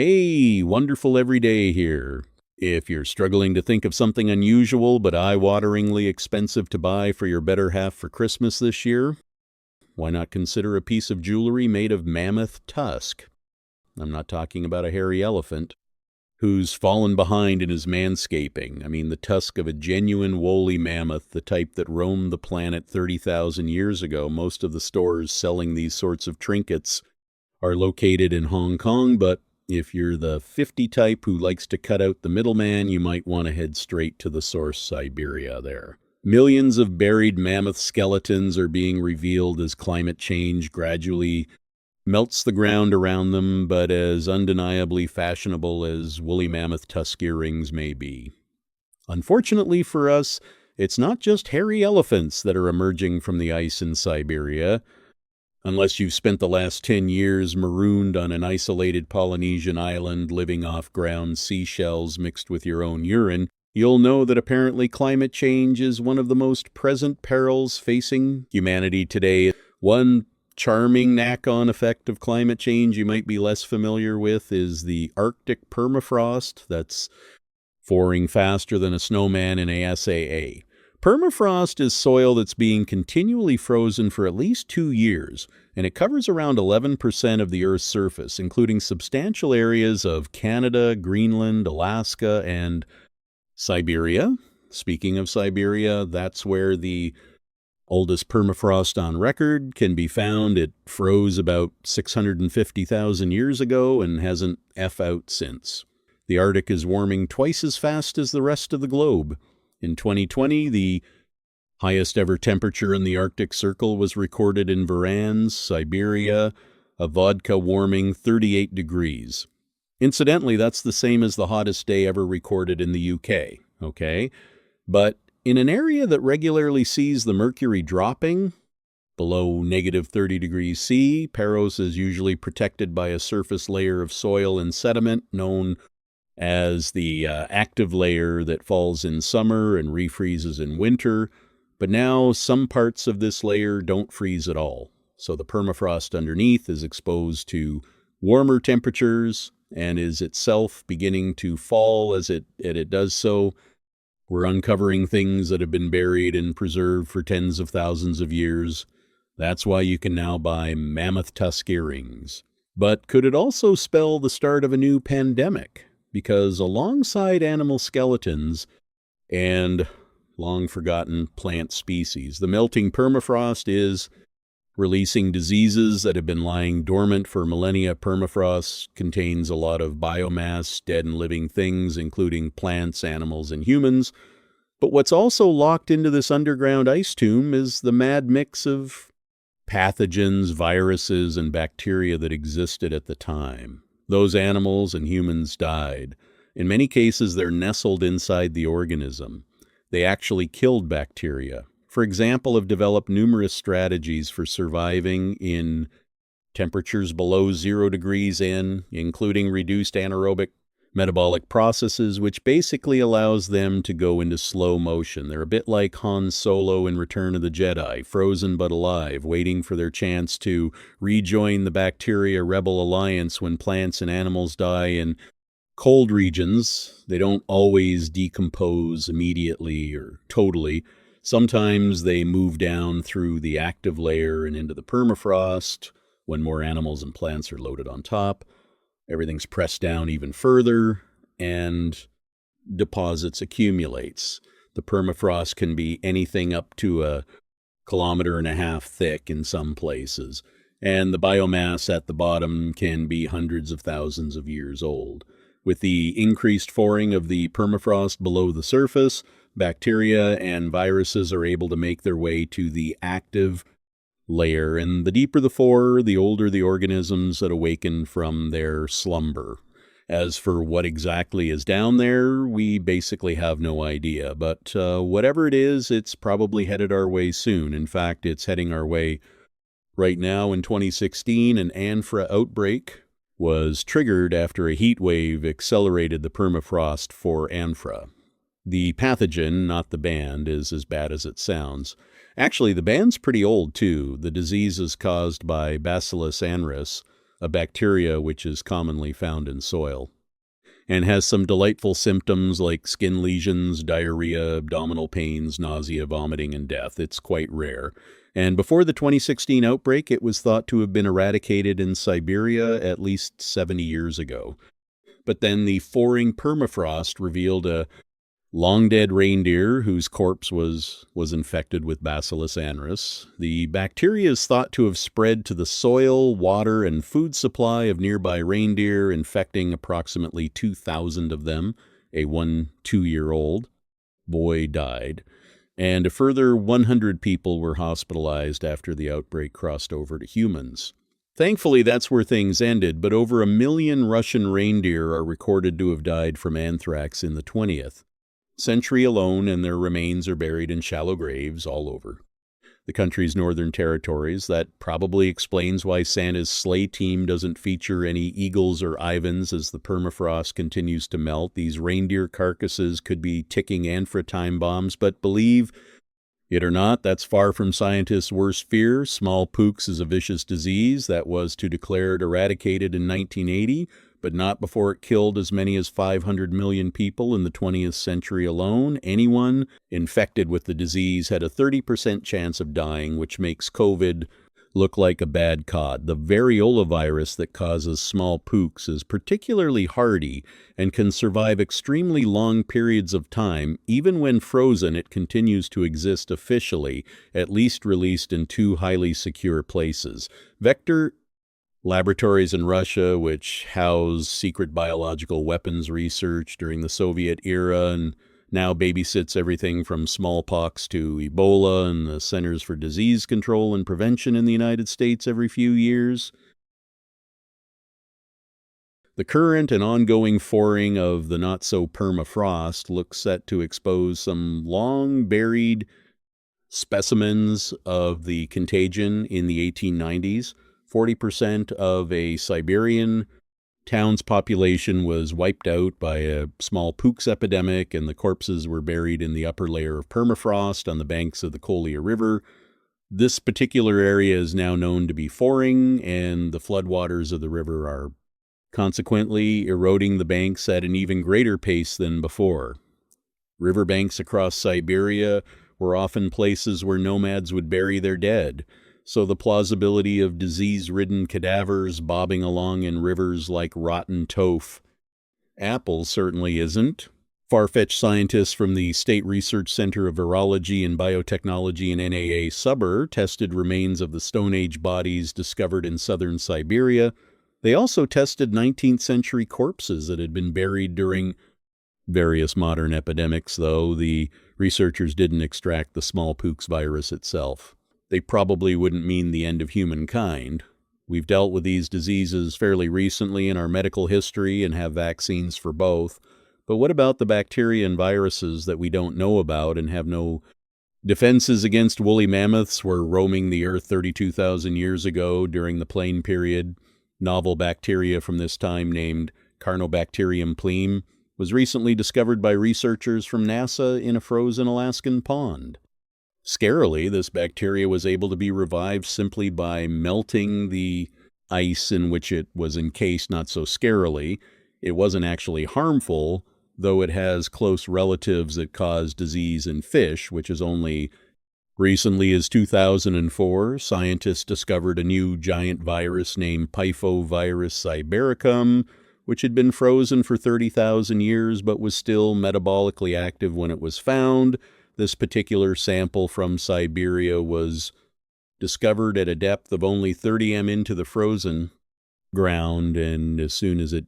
Hey, wonderful every day here. If you're struggling to think of something unusual but eye-wateringly expensive to buy for your better half for Christmas this year, why not consider a piece of jewelry made of mammoth tusk? I'm not talking about a hairy elephant who's fallen behind in his manscaping. I mean the tusk of a genuine woolly mammoth, the type that roamed the planet 30,000 years ago. Most of the stores selling these sorts of trinkets are located in Hong Kong, but if you're the 50 type who likes to cut out the middleman, you might want to head straight to the source, Siberia there. Millions of buried mammoth skeletons are being revealed as climate change gradually melts the ground around them, but as undeniably fashionable as woolly mammoth tusk earrings may be. Unfortunately for us, it's not just hairy elephants that are emerging from the ice in Siberia. Unless you've spent the last 10 years marooned on an isolated Polynesian island living off ground seashells mixed with your own urine, you'll know that apparently climate change is one of the most present perils facing humanity today. One charming knock-on effect of climate change you might be less familiar with is the Arctic permafrost that's thawing faster than a snowman in ASAA. Permafrost is soil that's being continually frozen for at least 2 years, and it covers around 11% of the Earth's surface, including substantial areas of Canada, Greenland, Alaska, and Siberia. Speaking of Siberia, that's where the oldest permafrost on record can be found. It froze about 650,000 years ago and hasn't out since. The Arctic is warming twice as fast as the rest of the globe. In 2020, the highest ever temperature in the Arctic Circle was recorded in Varans, Siberia, a vodka warming 38 degrees. Incidentally, that's the same as the hottest day ever recorded in the UK, okay? But in an area that regularly sees the mercury dropping below negative 30 degrees C, Paros is usually protected by a surface layer of soil and sediment known as the active layer that falls in summer and refreezes in winter. But now some parts of this layer don't freeze at all. So the permafrost underneath is exposed to warmer temperatures and is itself beginning to fall as it does so. We're uncovering things that have been buried and preserved for tens of thousands of years. That's why you can now buy mammoth tusk earrings. But could it also spell the start of a new pandemic? Because alongside animal skeletons and long-forgotten plant species, the melting permafrost is releasing diseases that have been lying dormant for millennia. Permafrost contains a lot of biomass, dead and living things, including plants, animals, and humans. But what's also locked into this underground ice tomb is the mad mix of pathogens, viruses, and bacteria that existed at the time. Those animals and humans died. In many cases, they're nestled inside the organism. They actually killed bacteria. For example, have developed numerous strategies for surviving in temperatures below 0 degrees in, including reduced anaerobic metabolic processes, which basically allows them to go into slow motion. They're a bit like Han Solo in Return of the Jedi, frozen but alive, waiting for their chance to rejoin the bacteria rebel alliance when plants and animals die in cold regions. They don't always decompose immediately or totally. Sometimes they move down through the active layer and into the permafrost when more animals and plants are loaded on top. Everything's pressed down even further, and deposits accumulates. The permafrost can be anything up to 1.5 kilometers thick in some places, and the biomass at the bottom can be hundreds of thousands of years old. With the increased thawing of the permafrost below the surface, bacteria and viruses are able to make their way to the active layer, and the deeper the thaw, the older the organisms that awaken from their slumber. As for what exactly is down there, we basically have no idea, but whatever it is, it's probably headed our way soon. In fact, it's heading our way right now. In 2016, an Anfra outbreak was triggered after a heat wave accelerated the permafrost for Anfra. The pathogen, not the band, is as bad as it sounds. Actually, the band's pretty old, too. The disease is caused by Bacillus anthracis, a bacteria which is commonly found in soil, and has some delightful symptoms like skin lesions, diarrhea, abdominal pains, nausea, vomiting, and death. It's quite rare. And before the 2016 outbreak, it was thought to have been eradicated in Siberia at least 70 years ago. But then the foring permafrost revealed a long-dead reindeer whose corpse was infected with Bacillus annus. The bacteria is thought to have spread to the soil, water, and food supply of nearby reindeer, infecting approximately 2,000 of them. A 2-year-old boy died, and a further 100 people were hospitalized after the outbreak crossed over to humans. Thankfully, that's where things ended, but over 1 million Russian reindeer are recorded to have died from anthrax in the 20th century alone, and their remains are buried in shallow graves all over the country's northern territories. That probably explains why Santa's sleigh team doesn't feature any eagles or Ivans as the permafrost continues to melt. These reindeer carcasses could be ticking time bombs, but believe it or not, that's far from scientists' worst fear. Smallpox is a vicious disease that was to declared eradicated in 1980, but not before it killed as many as 500 million people in the 20th century alone. Anyone infected with the disease had a 30% chance of dying, which makes COVID look like a bad cod. The variola virus that causes smallpox is particularly hardy and can survive extremely long periods of time. Even when frozen, it continues to exist officially, at least released in 2 highly secure places. Vector laboratories in Russia, which house secret biological weapons research during the Soviet era and now babysits everything from smallpox to Ebola and the Centers for Disease Control and Prevention in the United States every few years. The current and ongoing foring of the not-so-permafrost looks set to expose some long-buried specimens of the contagion in the 1890s. 40% of a Siberian town's population was wiped out by a smallpox epidemic, and the corpses were buried in the upper layer of permafrost on the banks of the Kolya River. This particular area is now known to be foring, and the floodwaters of the river are consequently eroding the banks at an even greater pace than before. Riverbanks across Siberia were often places where nomads would bury their dead, so the plausibility of disease-ridden cadavers bobbing along in rivers like rotten tofu apples certainly isn't. Far-fetched scientists from the State Research Center of Virology and Biotechnology in NAA Suburb tested remains of the Stone Age bodies discovered in southern Siberia. They also tested 19th century corpses that had been buried during various modern epidemics, though the researchers didn't extract the smallpox virus itself. They probably wouldn't mean the end of humankind. We've dealt with these diseases fairly recently in our medical history and have vaccines for both. But what about the bacteria and viruses that we don't know about and have no defenses against? Woolly mammoths were roaming the earth 32,000 years ago during the Plain period. Novel bacteria from this time named Carnobacterium pleme was recently discovered by researchers from NASA in a frozen Alaskan pond. Scarily, this bacteria was able to be revived simply by melting the ice in which it was encased. Not so scarily. It wasn't actually harmful, though it has close relatives that cause disease in fish, which is only recently as 2004, scientists discovered a new giant virus named Pythovirus sibericum, which had been frozen for 30,000 years but was still metabolically active when it was found. This particular sample from Siberia was discovered at a depth of only 30 m into the frozen ground, and as soon as it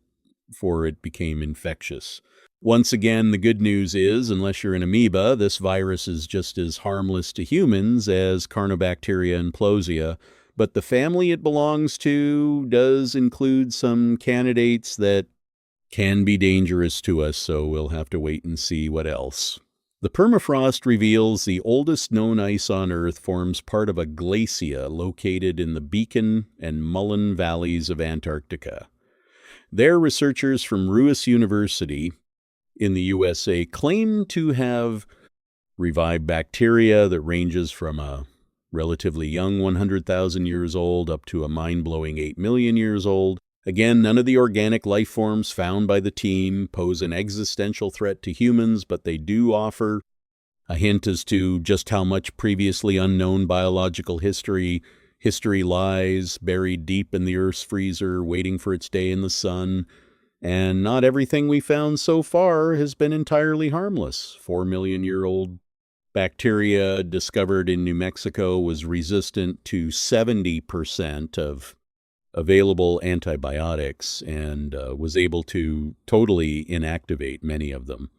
became infectious. Once again, the good news is, unless you're an amoeba, this virus is just as harmless to humans as Carnobacteria and Pliocene, but the family it belongs to does include some candidates that can be dangerous to us, so we'll have to wait and see what else. The permafrost reveals the oldest known ice on Earth forms part of a glacier located in the Beacon and Mullen valleys of Antarctica. There, researchers from Ruis University in the USA claim to have revived bacteria that ranges from a relatively young 100,000 years old up to a mind-blowing 8 million years old. Again, none of the organic life forms found by the team pose an existential threat to humans, but they do offer a hint as to just how much previously unknown biological history lies buried deep in the Earth's freezer, waiting for its day in the sun. And not everything we found so far has been entirely harmless. 4 million-year-old bacteria discovered in New Mexico was resistant to 70% of available antibiotics and was able to totally inactivate many of them.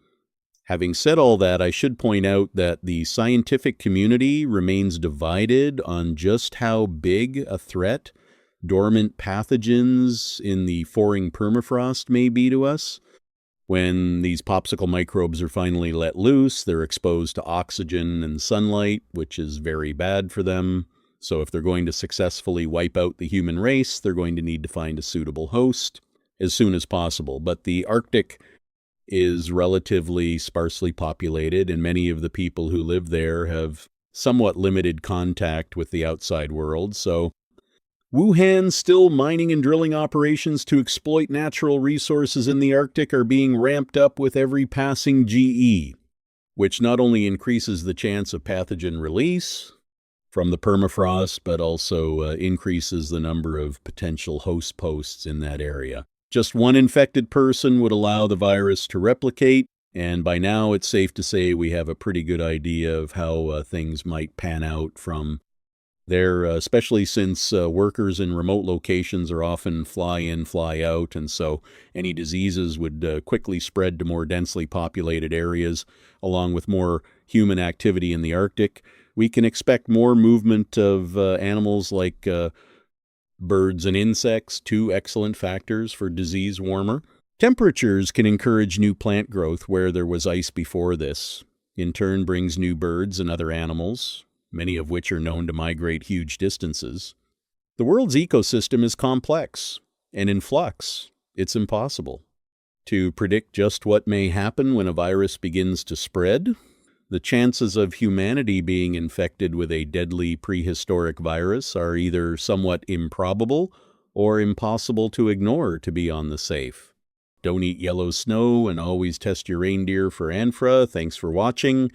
Having said all that, I should point out that the scientific community remains divided on just how big a threat dormant pathogens in the foreign permafrost may be to us. When these popsicle microbes are finally let loose, they're exposed to oxygen and sunlight, which is very bad for them. So if they're going to successfully wipe out the human race, they're going to need to find a suitable host as soon as possible. But the Arctic is relatively sparsely populated, and many of the people who live there have somewhat limited contact with the outside world. So Wuhan's still mining and drilling operations to exploit natural resources in the Arctic are being ramped up with every passing GE, which not only increases the chance of pathogen release from the permafrost, but also increases the number of potential host posts in that area. Just one infected person would allow the virus to replicate, and by now it's safe to say we have a pretty good idea of how things might pan out from there, especially since workers in remote locations are often fly in, fly out, and so any diseases would quickly spread to more densely populated areas, along with more human activity in the Arctic. We can expect more movement of animals like birds and insects, two excellent factors for disease warmer. Temperatures can encourage new plant growth where there was ice before this. In turn brings new birds and other animals, many of which are known to migrate huge distances. The world's ecosystem is complex and in flux. It's impossible to predict just what may happen when a virus begins to spread. The chances of humanity being infected with a deadly prehistoric virus are either somewhat improbable or impossible to ignore to be on the safe. Don't eat yellow snow and always test your reindeer for anthra. Thanks for watching.